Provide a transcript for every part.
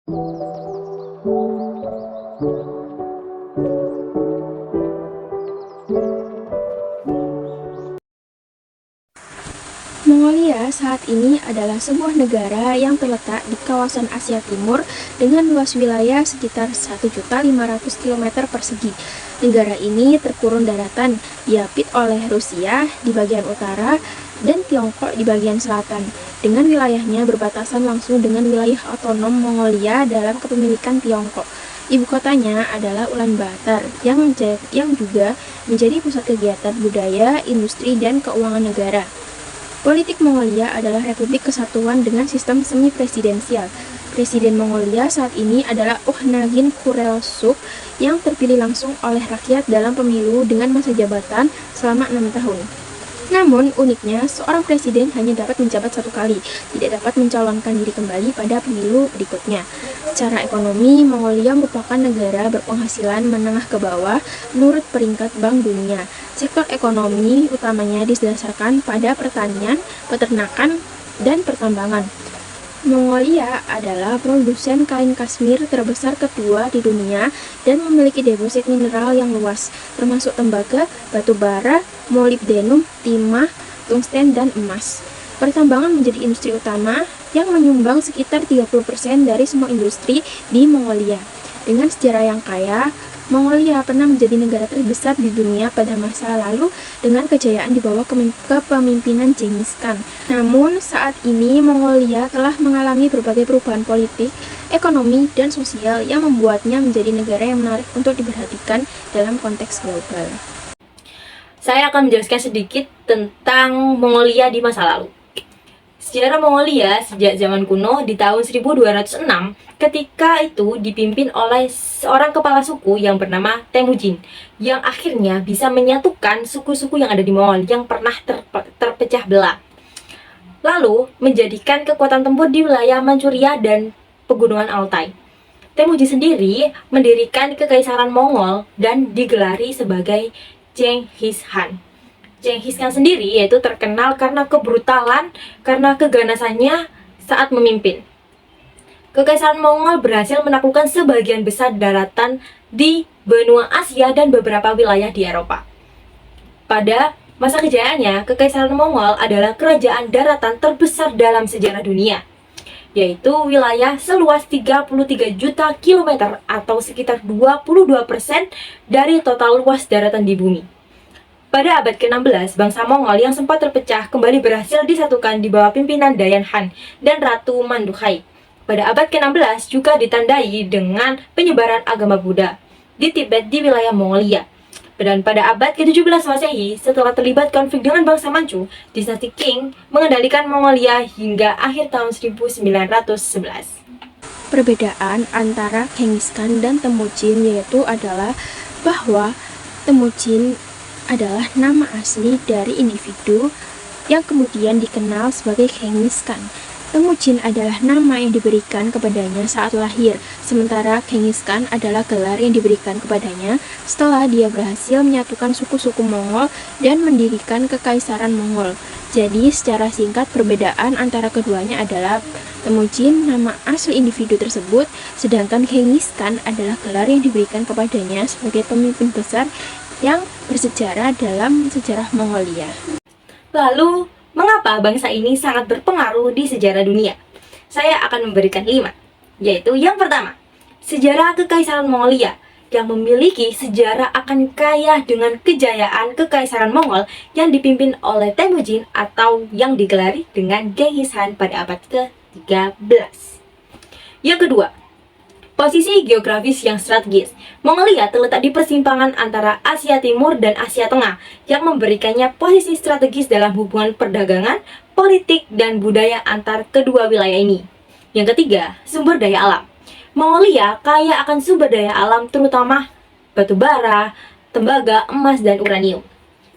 Mongolia saat ini adalah sebuah negara yang terletak di kawasan Asia Timur dengan luas wilayah sekitar 1.500 km persegi. Negara ini terkurung daratan, diapit oleh Rusia di bagian utara dan Tiongkok di bagian selatan, dengan wilayahnya berbatasan langsung dengan wilayah otonom Mongolia dalam kepemilikan Tiongkok. Ibu kotanya adalah Ulaanbaatar, yang juga menjadi pusat kegiatan budaya, industri, dan keuangan negara. Politik Mongolia adalah Republik Kesatuan dengan sistem semi-presidensial. Presiden Mongolia saat ini adalah Ukhnagin Khureltsuk yang terpilih langsung oleh rakyat dalam pemilu dengan masa jabatan selama 6 tahun. Namun, uniknya, seorang presiden hanya dapat menjabat satu kali, tidak dapat mencalonkan diri kembali pada pemilu berikutnya. Secara ekonomi, Mongolia merupakan negara berpenghasilan menengah ke bawah menurut peringkat Bank Dunia. Sektor ekonomi utamanya didasarkan pada pertanian, peternakan, dan pertambangan. Mongolia adalah produsen kain Kashmir terbesar kedua di dunia dan memiliki deposit mineral yang luas, termasuk tembaga, batu bara, molibdenum, timah, tungsten, dan emas. Pertambangan menjadi industri utama yang menyumbang sekitar 30% dari semua industri di Mongolia. Dengan sejarah yang kaya, Mongolia pernah menjadi negara terbesar di dunia pada masa lalu dengan kejayaan di bawah kepemimpinan Genghis Khan. Namun, saat ini Mongolia telah mengalami berbagai perubahan politik, ekonomi, dan sosial yang membuatnya menjadi negara yang menarik untuk diperhatikan dalam konteks global. Saya akan menjelaskan sedikit tentang Mongolia di masa lalu. Sejarah Mongolia sejak zaman kuno di tahun 1206, ketika itu dipimpin oleh seorang kepala suku yang bernama Temujin, yang akhirnya bisa menyatukan suku-suku yang ada di Mongolia yang pernah terpecah belah. Lalu menjadikan kekuatan tempur di wilayah Manchuria dan pegunungan Altai. Temujin sendiri mendirikan kekaisaran Mongol dan digelari sebagai Genghis Khan. Genghis Khan sendiri yaitu terkenal karena kebrutalan, karena keganasannya saat memimpin. Kekaisaran Mongol berhasil menaklukkan sebagian besar daratan di benua Asia dan beberapa wilayah di Eropa. Pada masa kejayaannya, Kekaisaran Mongol adalah kerajaan daratan terbesar dalam sejarah dunia, yaitu wilayah seluas 33 juta kilometer atau sekitar 22% dari total luas daratan di bumi. Pada abad ke-16, bangsa Mongol yang sempat terpecah kembali berhasil disatukan di bawah pimpinan Dayan Han dan Ratu Mandukhai. Pada abad ke-16 juga ditandai dengan penyebaran agama Buddha di Tibet di wilayah Mongolia. Dan pada abad ke-17 Masehi, setelah terlibat konflik dengan bangsa Manchu, dinasti Qing mengendalikan Mongolia hingga akhir tahun 1911. Perbedaan antara Genghis Khan dan Temujin yaitu adalah bahwa Temujin adalah nama asli dari individu yang kemudian dikenal sebagai Genghis Khan. Temujin adalah nama yang diberikan kepadanya saat lahir, sementara Genghis Khan adalah gelar yang diberikan kepadanya setelah dia berhasil menyatukan suku-suku Mongol dan mendirikan kekaisaran Mongol. Jadi, secara singkat perbedaan antara keduanya adalah Temujin nama asli individu tersebut, sedangkan Genghis Khan adalah gelar yang diberikan kepadanya sebagai pemimpin besar yang bersejarah dalam sejarah Mongolia. Lalu, mengapa bangsa ini sangat berpengaruh di sejarah dunia? Saya akan memberikan 5, yaitu yang pertama, sejarah Kekaisaran Mongolia yang memiliki sejarah akan kaya dengan kejayaan Kekaisaran Mongol yang dipimpin oleh Temujin atau yang digelari dengan Genghis Khan pada abad ke-13. Yang kedua, posisi geografis yang strategis. Mongolia terletak di persimpangan antara Asia Timur dan Asia Tengah yang memberikannya posisi strategis dalam hubungan perdagangan, politik, dan budaya antar kedua wilayah ini. Yang ketiga, sumber daya alam. Mongolia kaya akan sumber daya alam terutama batu bara, tembaga, emas, dan uranium.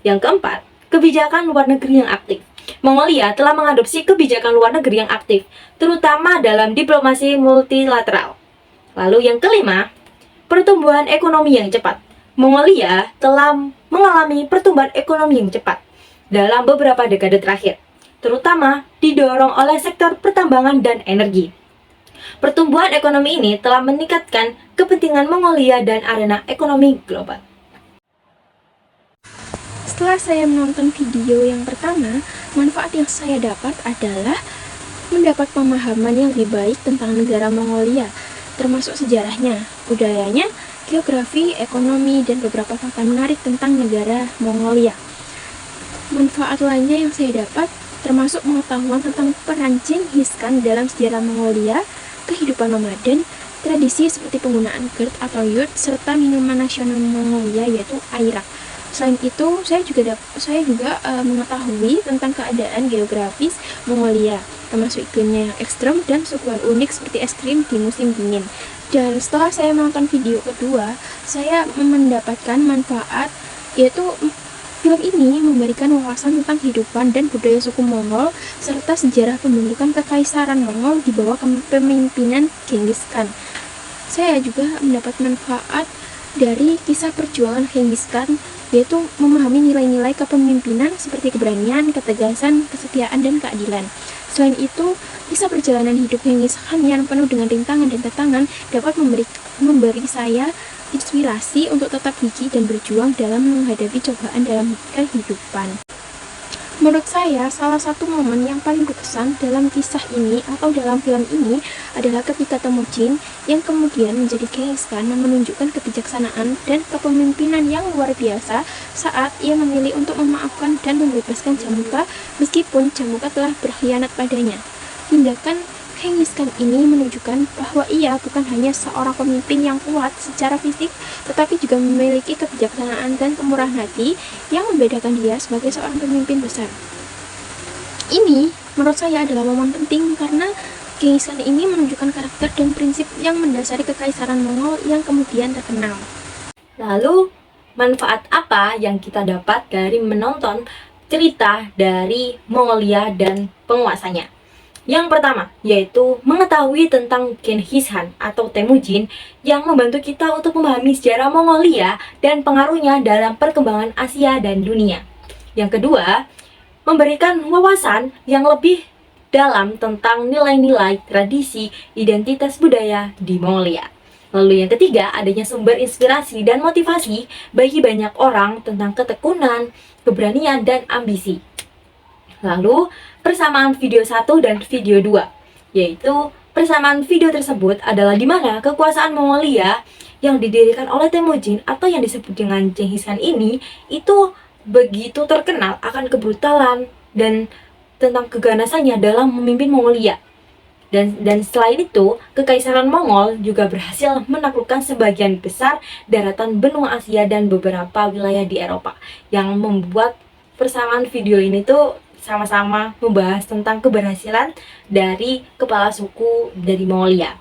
Yang keempat, kebijakan luar negeri yang aktif. Mongolia telah mengadopsi kebijakan luar negeri yang aktif, terutama dalam diplomasi multilateral. Lalu yang kelima, pertumbuhan ekonomi yang cepat. Mongolia telah mengalami pertumbuhan ekonomi yang cepat dalam beberapa dekade terakhir, terutama didorong oleh sektor pertambangan dan energi. Pertumbuhan ekonomi ini telah meningkatkan kepentingan Mongolia dan arena ekonomi global. Setelah saya menonton video yang pertama, manfaat yang saya dapat adalah mendapat pemahaman yang lebih baik tentang negara Mongolia, termasuk sejarahnya, budayanya, geografi, ekonomi, dan beberapa fakta menarik tentang negara Mongolia. Manfaat lainnya yang saya dapat termasuk pengetahuan tentang peran Genghis Khan dalam sejarah Mongolia, kehidupan nomaden, tradisi seperti penggunaan gerd atau yurt, serta minuman nasional Mongolia yaitu airak. Selain itu, saya juga mengetahui tentang keadaan geografis Mongolia, termasuk iklimnya yang ekstrem dan suguhan unik seperti es krim di musim dingin. Dan setelah saya menonton video kedua, saya mendapatkan manfaat, yaitu film ini memberikan wawasan tentang kehidupan dan budaya suku Mongol serta sejarah pembentukan kekaisaran Mongol di bawah kepemimpinan Genghis Khan. Saya juga mendapat manfaat dari kisah perjuangan Genghis Khan, yaitu memahami nilai-nilai kepemimpinan seperti keberanian, ketegasan, kesetiaan, dan keadilan. Selain itu, kisah perjalanan hidup Genghis Khan yang penuh dengan rintangan dan tantangan dapat memberi saya inspirasi untuk tetap gigih dan berjuang dalam menghadapi cobaan dalam kehidupan. Menurut saya, salah satu momen yang paling berkesan dalam kisah ini atau dalam film ini adalah ketika Temujin yang kemudian menjadi Genghis Khan menunjukkan kebijaksanaan dan kepemimpinan yang luar biasa saat ia memilih untuk memaafkan dan membebaskan Jamuka meskipun Jamuka telah berkhianat padanya. Tindakan Genghis Khan ini menunjukkan bahwa ia bukan hanya seorang pemimpin yang kuat secara fisik, tetapi juga memiliki kebijaksanaan dan kemurahan hati yang membedakan dia sebagai seorang pemimpin besar. Ini menurut saya adalah momen penting karena Genghis Khan ini menunjukkan karakter dan prinsip yang mendasari kekaisaran Mongol yang kemudian terkenal. Lalu, manfaat apa yang kita dapat dari menonton cerita dari Mongolia dan penguasanya? Yang pertama, yaitu mengetahui tentang Genghis Khan atau Temujin yang membantu kita untuk memahami sejarah Mongolia dan pengaruhnya dalam perkembangan Asia dan dunia. Yang kedua, memberikan wawasan yang lebih dalam tentang nilai-nilai, tradisi, identitas budaya di Mongolia. Lalu yang ketiga, adanya sumber inspirasi dan motivasi bagi banyak orang tentang ketekunan, keberanian, dan ambisi. Lalu, persamaan video 1 dan video 2, yaitu persamaan video tersebut adalah di mana kekuasaan Mongolia yang didirikan oleh Temujin atau yang disebut dengan Genghis Khan ini itu begitu terkenal akan kebrutalan dan tentang keganasannya dalam memimpin Mongolia. Dan selain itu, Kekaisaran Mongol juga berhasil menaklukkan sebagian besar daratan benua Asia dan beberapa wilayah di Eropa, yang membuat persamaan video ini tuh sama-sama membahas tentang keberhasilan dari kepala suku dari Mongolia.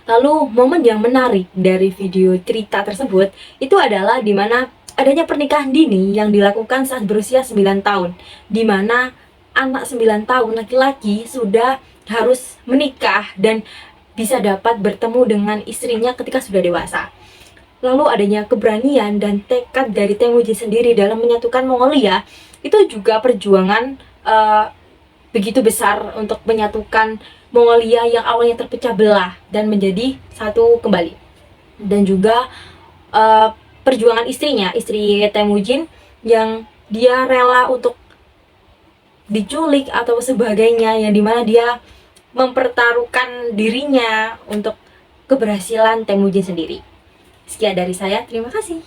Lalu momen yang menarik dari video cerita tersebut itu adalah di mana adanya pernikahan dini yang dilakukan saat berusia 9 tahun, di mana anak 9 tahun laki-laki sudah harus menikah dan bisa dapat bertemu dengan istrinya ketika sudah dewasa. Lalu adanya keberanian dan tekad dari Temujin sendiri dalam menyatukan Mongolia itu juga perjuangan begitu besar untuk menyatukan Mongolia yang awalnya terpecah belah dan menjadi satu kembali. Dan juga perjuangan istrinya, istri Temujin yang dia rela untuk diculik atau sebagainya, yang dimana dia mempertaruhkan dirinya untuk keberhasilan Temujin sendiri. Sekian dari saya, terima kasih.